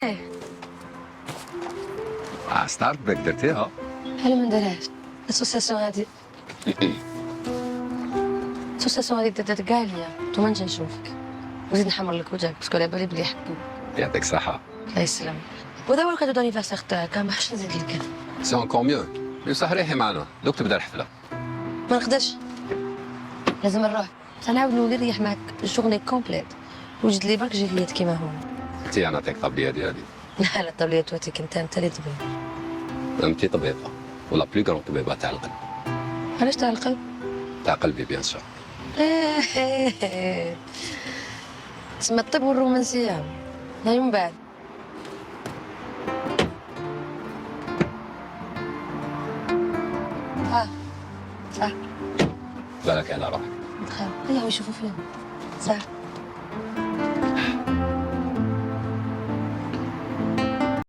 ايه ستارت بك درتيها؟ هلا ما نديرهاش الاسوسياسيون هادي الاسوسياسيون هادي درت كاع ليا وما نجي نشوفك وزيد نحمر لك وجهك باسكو على بالي بلي يحبوك. يعطيك الصحة. الله يسلمك. وهذا هو الكادو دانيفرسير تاعك، ما حش نزيد لك. سي انكور ميو. بصح ريحي معنا دوك تبدا الحفلة. ما نقدرش، لازم نروح تنعاود نولي نريح معاك الجورني كومبليت وجد لي برك جيليات كيما هما. انت انا نعطيك طبلية ديالي. لا الطبلية تواتيك انت اللي تبين. انت طبيبة ولا بلو كرون طبيبة تاع القلب. علاش تاع القلب؟ تاع قلبي بيان سور. تسمى الطب والرومانسية هاي من بعد. صح بالك على روحك. دخل هيا يشوفوا فيلم صح.